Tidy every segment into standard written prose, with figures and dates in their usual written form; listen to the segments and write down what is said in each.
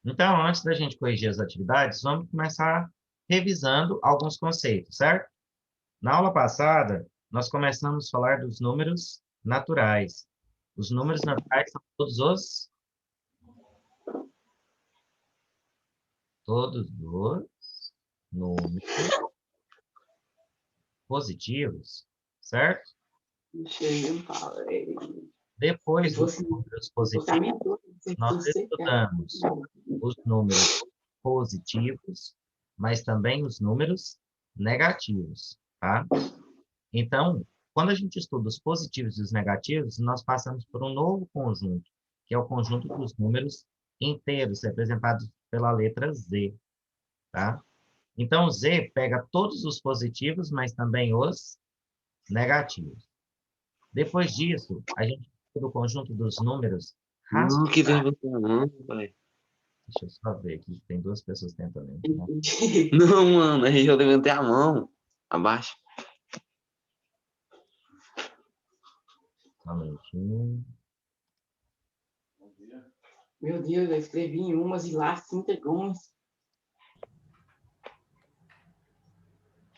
Então, antes da gente corrigir as atividades, vamos começar revisando alguns conceitos, certo? Na aula passada, nós começamos a falar dos números naturais. Os números naturais são todos os números positivos, certo? Deixa eu falar. Se Depois dos fosse, números se fosse a positivos, minha dor, se nós fosse estudamos os números positivos, mas também os números negativos, tá? Então, quando a gente estuda os positivos e os negativos, nós passamos por um novo conjunto, que é o conjunto dos números inteiros, representados pela letra Z, tá? Então, o Z pega todos os positivos, mas também os negativos. Depois disso, a gente estuda o conjunto dos números Não, que racionais. vergonha, não, pai. Deixa eu só ver aqui, tem duas pessoas tentando entrar. Não, mano, aí eu levantei a mão. Abaixa. Só um minutinho. Meu Deus, eu escrevi em umas e lá 5 segundos.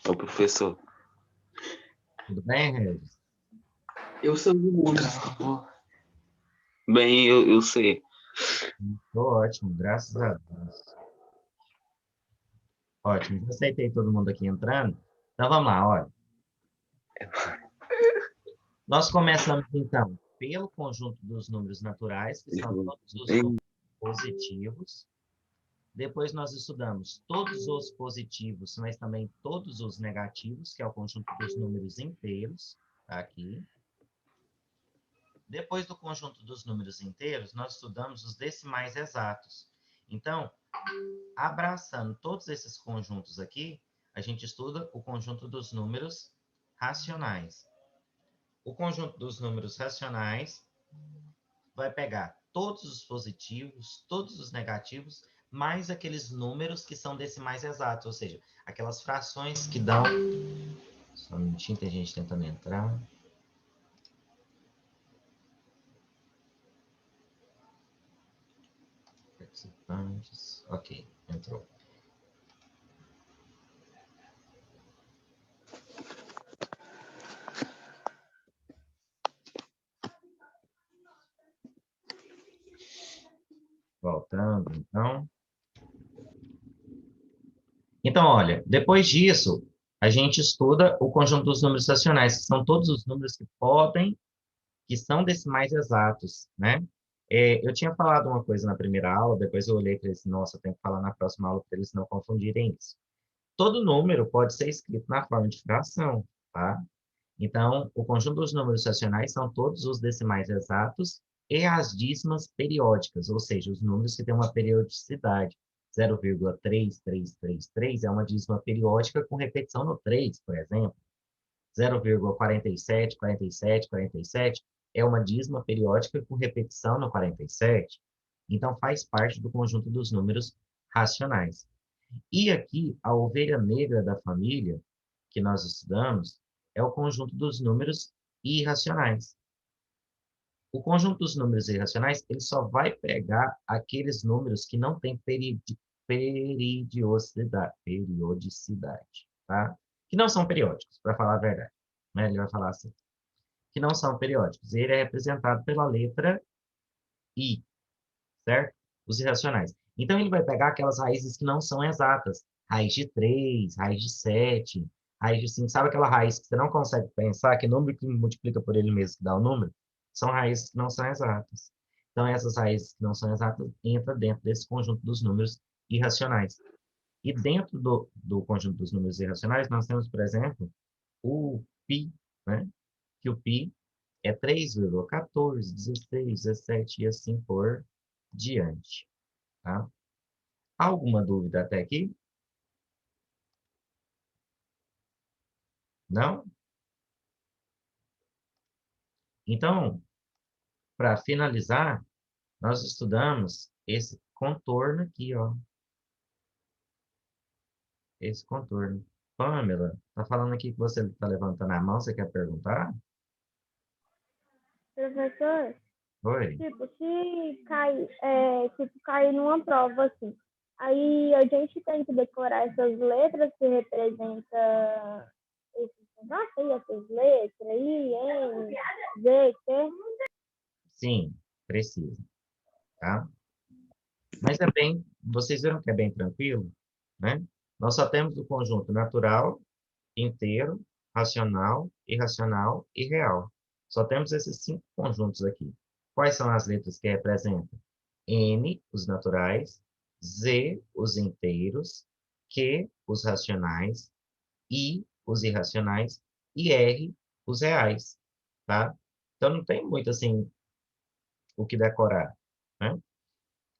Ô, professor. Tudo bem, Regis? Eu sou do mundo. Bem, eu sei. Tô ótimo, graças a Deus. Ótimo, já aceitei todo mundo aqui entrando. Então vamos lá, olha. Nós começamos, então, pelo conjunto dos números naturais, que são todos os números positivos. Depois nós estudamos todos os positivos, mas também todos os negativos, que é o conjunto dos números inteiros, tá aqui. Depois do conjunto dos números inteiros, nós estudamos os decimais exatos. Então, abraçando todos esses conjuntos aqui, a gente estuda o conjunto dos números racionais. O conjunto dos números racionais vai pegar todos os positivos, todos os negativos, mais aqueles números que são decimais exatos, ou seja, aquelas frações que dão... Só um minutinho, tem gente tentando entrar. Participantes. Ok, entrou. Voltando, então. Então, olha, depois disso, a gente estuda o conjunto dos números racionais, que são todos os números que são decimais exatos, né? Eu tinha falado uma coisa na primeira aula, depois eu olhei para eles, nossa, eu tenho que falar na próxima aula para eles não confundirem isso. Todo número pode ser escrito na forma de fração, tá? Então, o conjunto dos números racionais são todos os decimais exatos e as dízimas periódicas, ou seja, os números que têm uma periodicidade. 0,3333 é uma dízima periódica com repetição no 3, por exemplo. 0,474747 é uma dízima periódica com repetição no 47. Então, faz parte do conjunto dos números racionais. E aqui, a ovelha negra da família, que nós estudamos, é o conjunto dos números irracionais. O conjunto dos números irracionais, ele só vai pegar aqueles números que não têm periodicidade, tá? Que não são periódicos, para falar a verdade. Né? Ele vai falar assim, que não são periódicos. Ele é representado pela letra I, certo? Os irracionais. Então, ele vai pegar aquelas raízes que não são exatas. Raiz de 3, raiz de 7, raiz de 5. Sabe aquela raiz que você não consegue pensar, que número que multiplica por ele mesmo que dá o número? São raízes que não são exatas. Então, essas raízes que não são exatas entram dentro desse conjunto dos números irracionais. E dentro do conjunto dos números irracionais, nós temos, por exemplo, o π, né? Que o π é 3,14, 16, 17 e assim por diante. Tá? Alguma dúvida até aqui? Não? Então, para finalizar, nós estudamos esse contorno aqui, ó. Esse contorno. Pamela, tá falando aqui que você está levantando a mão, você quer perguntar? Professor, Oi? Tipo, se cair numa prova, assim, aí a gente tem que decorar essas letras que representam essas letras aí, N, Z, Q. Sim, precisa, tá? Mas é bem, vocês viram que é bem tranquilo, né? Nós só temos o conjunto natural, inteiro, racional, irracional e real. Só temos esses 5 conjuntos aqui. Quais são as letras que representam? N, os naturais, Z, os inteiros, Q, os racionais, I, os irracionais e R, os reais, tá? Então não tem muito assim o que decorar, né?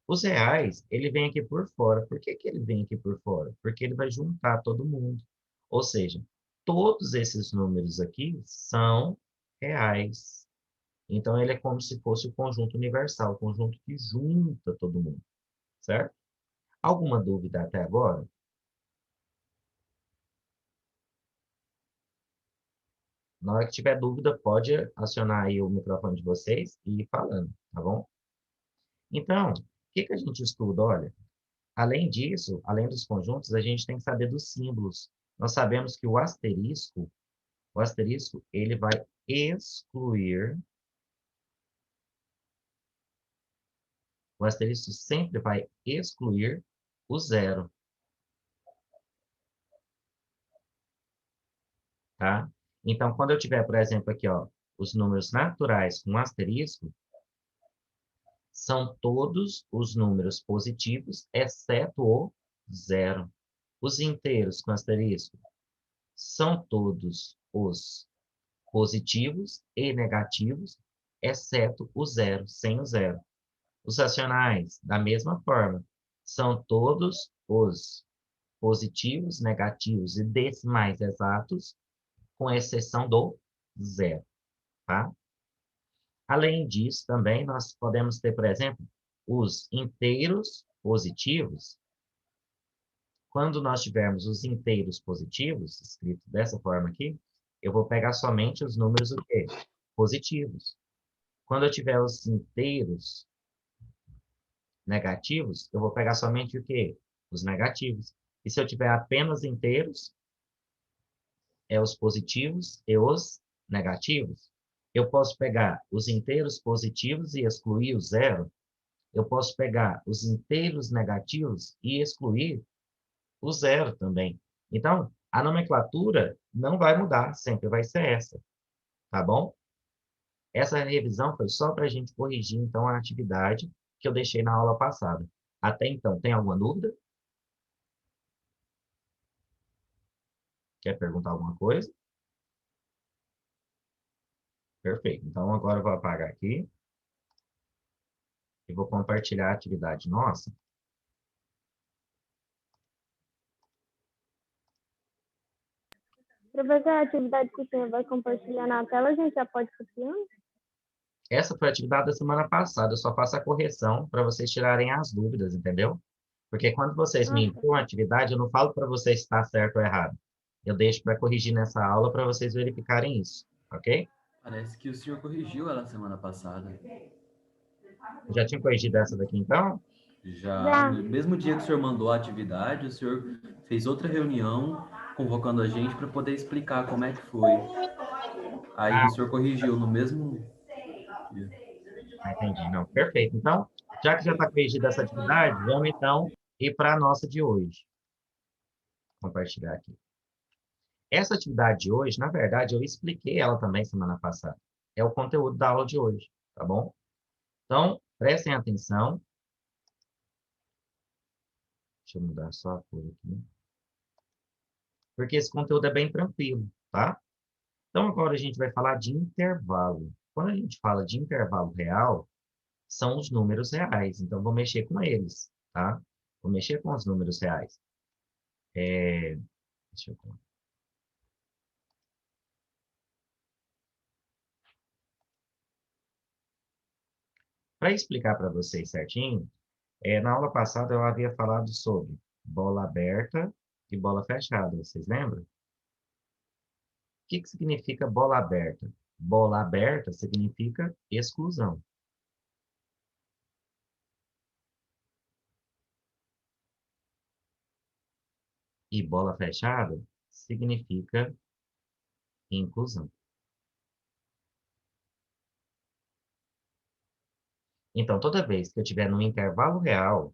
Os reais, ele vem aqui por fora. Por que que ele vem aqui por fora? Porque ele vai juntar todo mundo. Ou seja, todos esses números aqui são reais. Então, ele é como se fosse o conjunto universal, o conjunto que junta todo mundo, certo? Alguma dúvida até agora? Na hora que tiver dúvida, pode acionar aí o microfone de vocês e ir falando, tá bom? Então, o que que a gente estuda? Olha, além disso, além dos conjuntos, a gente tem que saber dos símbolos. Nós sabemos que o asterisco, ele vai excluir, o asterisco sempre vai excluir o zero, tá? Então, quando eu tiver, por exemplo, aqui, ó, os números naturais com asterisco, são todos os números positivos, exceto o zero. Os inteiros com asterisco são todos os positivos e negativos, exceto o zero, sem o zero. Os racionais, da mesma forma, são todos os positivos, negativos e decimais exatos, com exceção do zero, tá? Além disso, também, nós podemos ter, por exemplo, os inteiros positivos. Quando nós tivermos os inteiros positivos, escrito dessa forma aqui, eu vou pegar somente os números o quê? Positivos. Quando eu tiver os inteiros negativos, eu vou pegar somente o quê? Os negativos. E se eu tiver apenas inteiros, é os positivos e os negativos. Eu posso pegar os inteiros positivos e excluir o zero. Eu posso pegar os inteiros negativos e excluir o zero também. Então, a nomenclatura não vai mudar, sempre vai ser essa, tá bom? Essa revisão foi só para a gente corrigir, então, a atividade que eu deixei na aula passada. Até então, tem alguma dúvida? Quer perguntar alguma coisa? Perfeito. Então, agora eu vou apagar aqui e vou compartilhar a atividade nossa. Professor, a atividade que o senhor vai compartilhar na tela, a gente já pode ir copiando? Essa foi a atividade da semana passada, eu só faço a correção para vocês tirarem as dúvidas, entendeu? Porque quando vocês me Nossa, enviam a atividade, eu não falo para vocês se está certo ou errado. Eu deixo para corrigir nessa aula para vocês verificarem isso, ok? Parece que o senhor corrigiu ela semana passada. Eu já tinha corrigido essa daqui, então? Já já. no mesmo dia que o senhor mandou a atividade, o senhor fez outra reunião convocando a gente para poder explicar como é que foi. Aí Ah, o senhor corrigiu no mesmo dia. entendi. Não, perfeito. Então, já que já está corrigida essa atividade, vamos então ir para a nossa de hoje. Vou compartilhar aqui. Essa atividade de hoje, na verdade, eu expliquei ela também semana passada. É o conteúdo da aula de hoje, tá bom? Então, prestem atenção. Deixa eu mudar só a cor aqui. Porque esse conteúdo é bem tranquilo, tá? Então, agora a gente vai falar de intervalo. Quando a gente fala de intervalo real, são os números reais. Então, vou mexer com eles, tá? Vou mexer com os números reais. Deixa eu... Para explicar para vocês certinho, na aula passada eu havia falado sobre bola aberta e bola fechada. Vocês lembram? O que que significa bola aberta? Bola aberta significa exclusão. E bola fechada significa inclusão. Então, toda vez que eu tiver no intervalo real,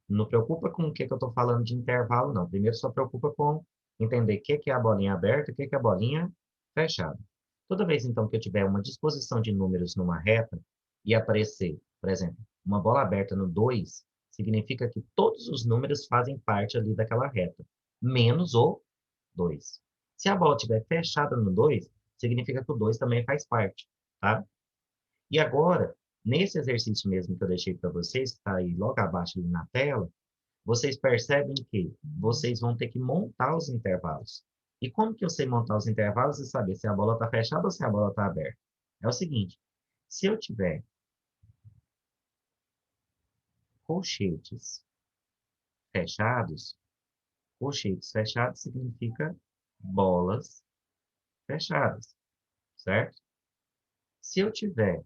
não preocupa com o que eu estou falando de intervalo, não. Primeiro, só preocupa com entender o que é a bolinha aberta e o que é a bolinha fechada. Toda vez, então, que eu tiver uma disposição de números numa reta e aparecer, por exemplo, uma bola aberta no 2, significa que todos os números fazem parte ali daquela reta, menos o 2. Se a bola estiver fechada no 2, significa que o 2 também faz parte, tá? E agora, nesse exercício mesmo que eu deixei para vocês, que está aí logo abaixo ali na tela, vocês percebem que vocês vão ter que montar os intervalos. E como que eu sei montar os intervalos e saber se a bola está fechada ou se a bola está aberta? É o seguinte, se eu tiver colchetes fechados, colchetes fechados significa bolas fechadas, certo? Se eu tiver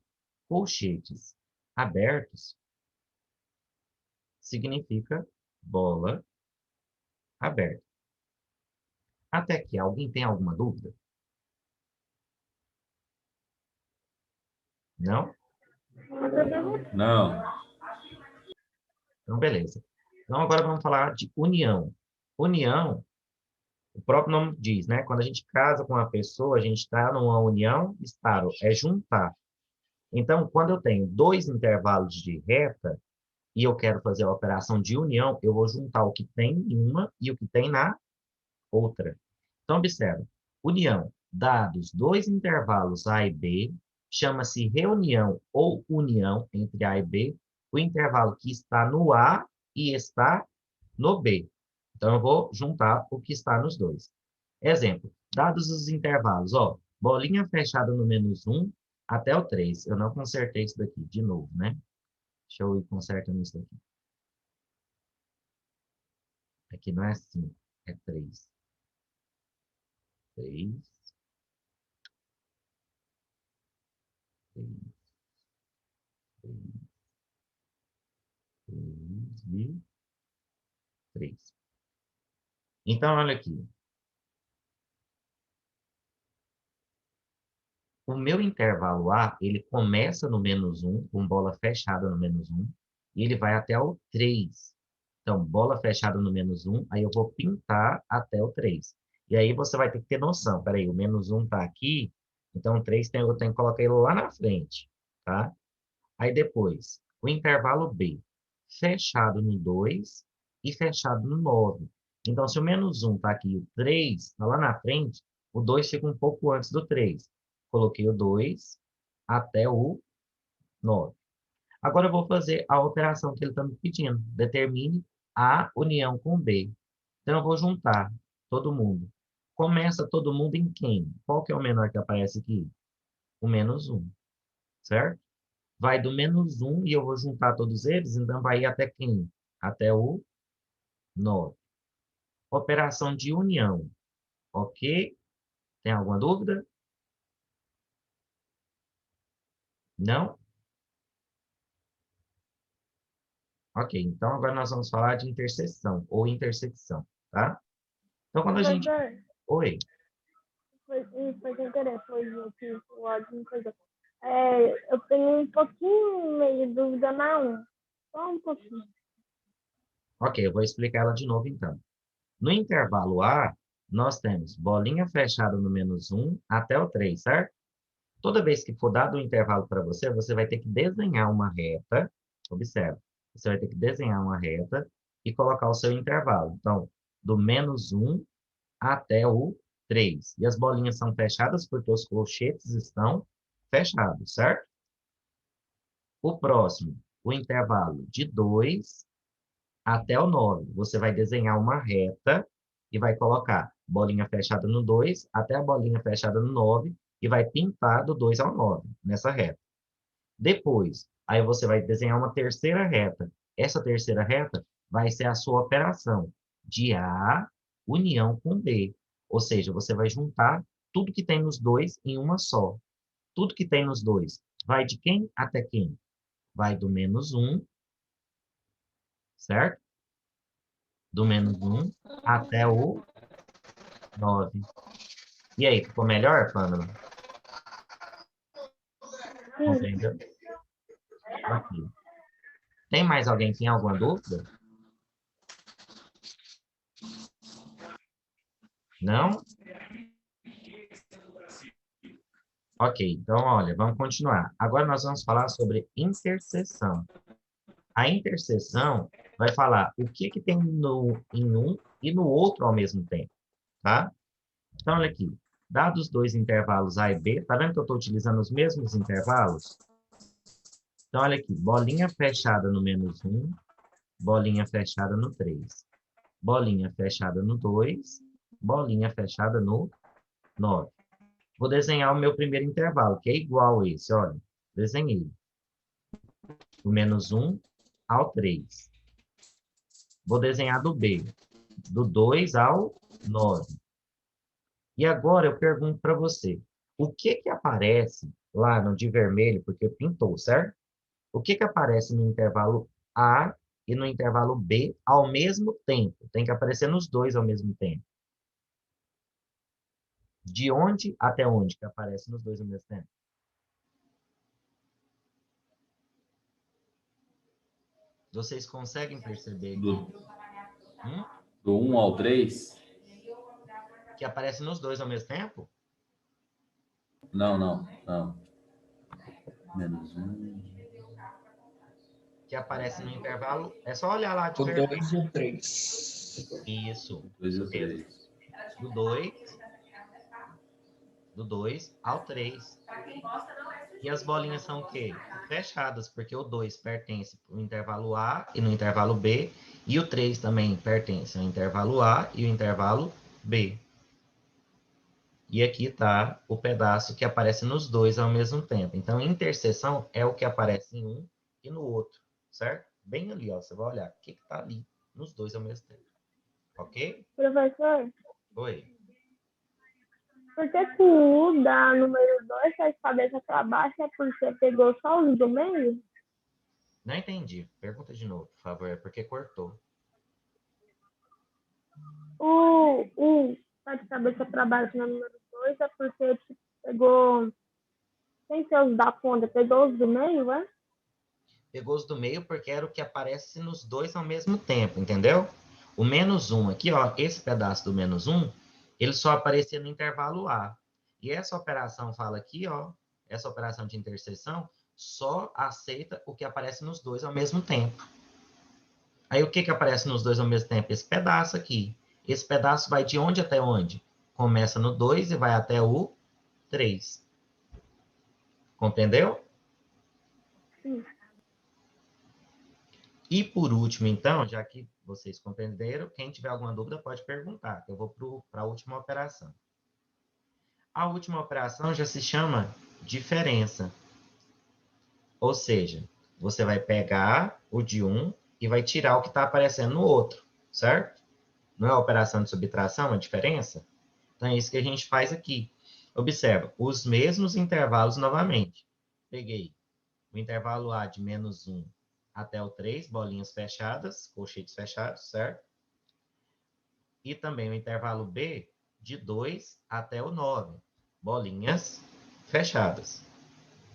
colchetes abertos, significa bola aberta. Até aqui, alguém tem alguma dúvida? Não? Não. Então, beleza. Então, agora vamos falar de união. União, o próprio nome diz, né? Quando a gente casa com uma pessoa, a gente está numa união estável, é juntar. Então, quando eu tenho dois intervalos de reta e eu quero fazer a operação de união, eu vou juntar o que tem em uma e o que tem na outra. Então, observa. União. Dados dois intervalos A e B, chama-se reunião ou união entre A e B, o intervalo que está no A e está no B. Então, eu vou juntar o que está nos dois. Exemplo. Dados os intervalos, ó, bolinha fechada no -1 até o 3. Eu não consertei isso daqui, de novo, né? Deixa eu ir consertando isso daqui. Aqui não é 5, é 3. 3, 3, 3, 3 e 3. Então, olha aqui. O meu intervalo A, ele começa no -1, com bola fechada no -1, e ele vai até o 3. Então, bola fechada no -1, aí eu vou pintar até o 3. E aí você vai ter que ter noção. Peraí, o -1 está aqui, então o 3 eu tenho que colocar ele lá na frente, tá? Aí depois, o intervalo B, fechado no 2 e fechado no 9. Então, se o -1 está aqui e o 3 está lá na frente, o 2 fica um pouco antes do 3. Coloquei o 2 até o 9. Agora eu vou fazer a operação que ele está me pedindo. Determine A união com B. Então, eu vou juntar todo mundo. Começa todo mundo em quem? Qual que é o menor que aparece aqui? O -1, certo? Vai do -1 e eu vou juntar todos eles, então vai ir até quem? Até o 9. Operação de união. Ok? Tem alguma dúvida? Não? Ok, então agora nós vamos falar de interseção ou intersecção, tá? Então quando a gente... Professor, Oi, foi sem querer, foi aqui, o áudio não coisa. Eu tenho um pouquinho meio de dúvida na 1. Só um pouquinho. ok, eu vou explicar ela de novo então. No intervalo A, nós temos bolinha fechada no -1 até o 3, certo? Toda vez que for dado um intervalo para você, você vai ter que desenhar uma reta. Observe, você vai ter que desenhar uma reta e colocar o seu intervalo. Então, do -1 até o 3. E as bolinhas são fechadas porque os colchetes estão fechados, certo? O próximo, o intervalo de 2 até o 9. Você vai desenhar uma reta e vai colocar bolinha fechada no 2 até a bolinha fechada no 9 e vai pintar do 2 ao 9 nessa reta. Depois, aí você vai desenhar uma terceira reta. Essa terceira reta vai ser a sua operação de A união com B. Ou seja, você vai juntar tudo que tem nos dois em uma só. Tudo que tem nos dois vai de quem até quem? Vai do -1, certo? do -1 até o 9. E aí, ficou melhor, Pamela? Sim. Compreendeu? Ok. Tem mais alguém que tem alguma dúvida? Não? Ok, então, olha, vamos continuar. Agora nós vamos falar sobre interseção. A interseção vai falar o que que tem em um e no outro ao mesmo tempo, tá? Então, olha aqui. Dados os dois intervalos A e B, tá vendo que eu estou utilizando os mesmos intervalos? Então, olha aqui. Bolinha fechada no -1, bolinha fechada no 3. Bolinha fechada no 2, bolinha fechada no 9. Vou desenhar o meu primeiro intervalo, que é igual a esse, olha. Desenhei. Do -1 ao 3. Vou desenhar do B, do 2 ao 9. E agora eu pergunto para você, o que que aparece lá no de vermelho, porque pintou, certo? O que que aparece no intervalo A e no intervalo B ao mesmo tempo? Tem que aparecer nos dois ao mesmo tempo. De onde até onde que aparece nos dois ao mesmo tempo? Vocês conseguem perceber Do 1 ao 3? que aparece nos dois ao mesmo tempo? Não, não, não. -1. Que aparece no intervalo, é só olhar lá de O vermelho. 2 e o 3. Isso 2 e o mesmo. 3. Do 2, do 2 ao 3. E as bolinhas são o quê? Fechadas, porque o 2 pertence ao intervalo A e no intervalo B, e o 3 também pertence ao intervalo A e o intervalo B. E aqui está o pedaço que aparece nos dois ao mesmo tempo. Então, interseção é o que aparece em um e no outro, certo? Bem ali, ó, você vai olhar o que está ali nos dois ao mesmo tempo. Ok? Professor, Oi. por que que o U da número 2 faz cabeça para baixo? É porque pegou só os do meio? Não entendi. Pergunta de novo, por favor. É porque cortou. O U tá de cabeça para baixo na número 2 é porque tipo, pegou, sem ser os da ponta, pegou os do meio, é? Pegou os do meio porque era o que aparece nos dois ao mesmo tempo, entendeu? O -1 aqui, ó, esse pedaço do -1, ele só aparecia no intervalo A. E essa operação fala aqui, ó, essa operação de interseção só aceita o que aparece nos dois ao mesmo tempo. Aí o que que aparece nos dois ao mesmo tempo? Esse pedaço aqui. Esse pedaço vai de onde até onde? Começa no 2 e vai até o 3. Compreendeu? Sim. E por último, então, já que vocês compreenderam, quem tiver alguma dúvida pode perguntar, que eu vou para a última operação. A última operação já se chama diferença. Ou seja, você vai pegar o de um e vai tirar o que está aparecendo no outro, certo? Não é a operação de subtração, a diferença? Então é isso que a gente faz aqui. Observa, os mesmos intervalos novamente. Peguei o intervalo A de -1 até o 3, bolinhas fechadas, colchetes fechados, certo? E também o intervalo B de 2 até o 9, bolinhas fechadas.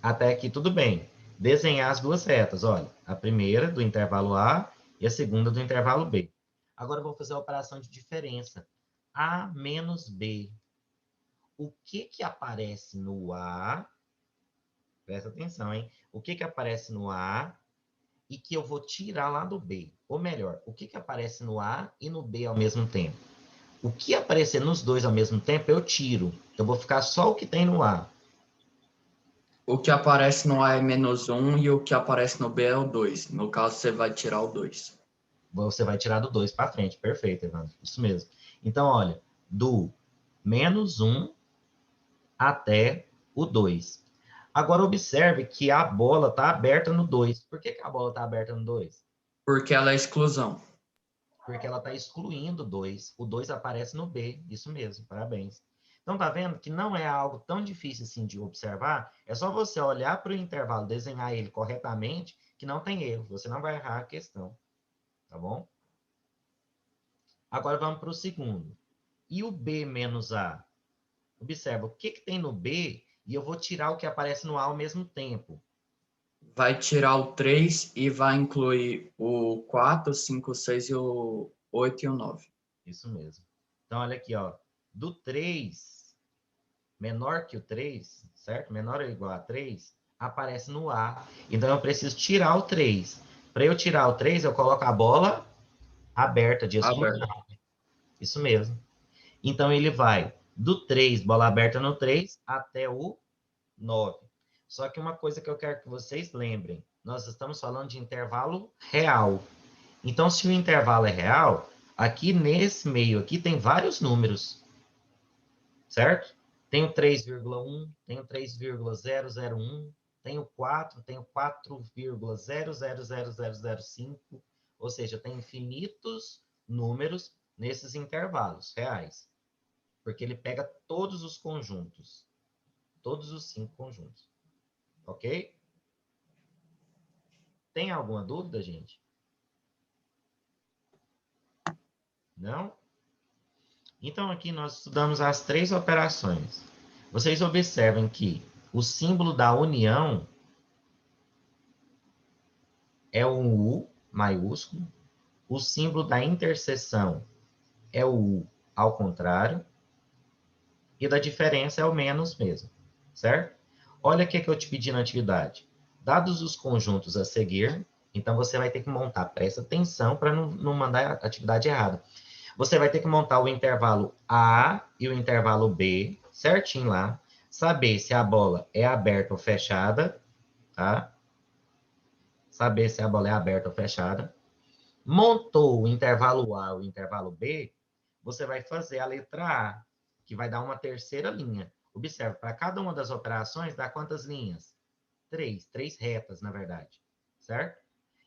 Até aqui tudo bem. Desenhar as duas retas, olha, a primeira do intervalo A e a segunda do intervalo B. Agora eu vou fazer a operação de diferença. A menos B. O que que aparece no A? Presta atenção, hein? O que que aparece no A e que eu vou tirar lá do B? Ou melhor, o que que aparece no A e no B ao mesmo tempo? O que aparecer nos dois ao mesmo tempo, eu tiro. Eu vou ficar só o que tem no A. O que aparece no A é -1 e o que aparece no B é o 2. No caso, você vai tirar o 2. Você vai tirar do 2 para frente. Perfeito, Evandro. Isso mesmo. Então, olha, do -1 até o 2. Agora, observe que a bola está aberta no 2. Por que a bola está aberta no 2? Porque ela é exclusão. Porque ela está excluindo o 2. O 2 aparece no B. Isso mesmo, parabéns. Então, tá vendo que não é algo tão difícil assim de observar? É só você olhar para o intervalo, desenhar ele corretamente, que não tem erro. Você não vai errar a questão. Tá bom? Agora vamos para o segundo. E o B menos A? Observa, o que tem no B e eu vou tirar o que aparece no A ao mesmo tempo. Vai tirar o 3 e vai incluir o 4, o 5, o 6, o 8 e o 9. Isso mesmo. Então, olha aqui, ó. Do 3, menor que o 3, certo? Menor ou igual a 3, aparece no A. Então, eu preciso tirar o 3. Para eu tirar o 3, eu coloco a bola aberta de exclusão. Isso mesmo. Então, ele vai do 3, bola aberta no 3, até o 9. Só que uma coisa que eu quero que vocês lembrem, nós estamos falando de intervalo real. Então, se o intervalo é real, aqui nesse meio aqui tem vários números, certo? Tem o 3,1, tem o 3,001, tem o 4, tem o 4,000005, ou seja, tem infinitos números nesses intervalos reais, porque ele pega todos os conjuntos, todos os 5 conjuntos, ok? Tem alguma dúvida, gente? Não? Então, aqui nós estudamos as 3 operações. Vocês observem que o símbolo da união é o U maiúsculo, o símbolo da interseção é o U ao contrário, e da diferença é o menos mesmo, certo? Olha o que eu te pedi na atividade. Dados os conjuntos a seguir, então você vai ter que montar, presta atenção para não mandar a atividade errada. Você vai ter que montar o intervalo A e o intervalo B, certinho lá, saber se a bola é aberta ou fechada, tá? Saber se a bola é aberta ou fechada. Montou o intervalo A e o intervalo B, você vai fazer a letra A, que vai dar uma terceira linha. Observe, para cada uma das operações, dá quantas linhas? 3 retas, na verdade, certo?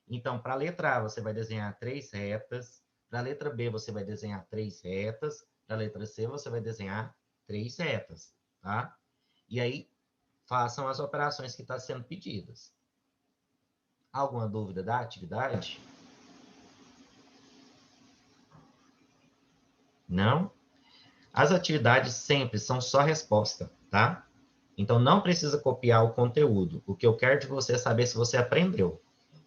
Então, para a letra A, você vai desenhar 3 retas. Para a letra B, você vai desenhar 3 retas. Para a letra C, você vai desenhar 3 retas, tá? E aí, façam as operações que estão sendo pedidas. Alguma dúvida da atividade? Não? As atividades sempre são só resposta, tá? Então, não precisa copiar o conteúdo. O que eu quero de você é saber se você aprendeu.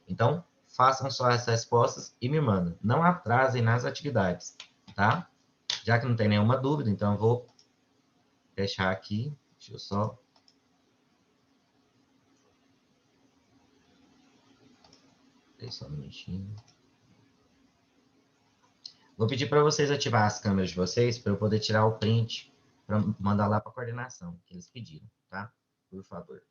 Então, façam só as respostas e me mandem. Não atrasem nas atividades, tá? Já que não tem nenhuma dúvida, então eu vou fechar aqui. Deixa eu só... Deixa só um minutinho. Vou pedir para vocês ativar as câmeras de vocês para eu poder tirar o print para mandar lá para a coordenação, que eles pediram, tá? Por favor.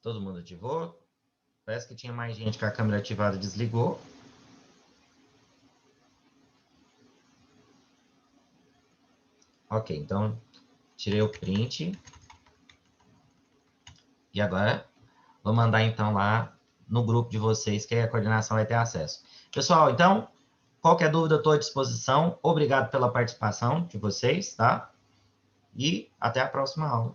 Todo mundo ativou? Parece que tinha mais gente com a câmera ativada e desligou. Ok, então tirei o print. E agora vou mandar então lá no grupo de vocês que a coordenação vai ter acesso. Pessoal, então, qualquer dúvida, estou à disposição. Obrigado pela participação de vocês, tá? E até a próxima aula.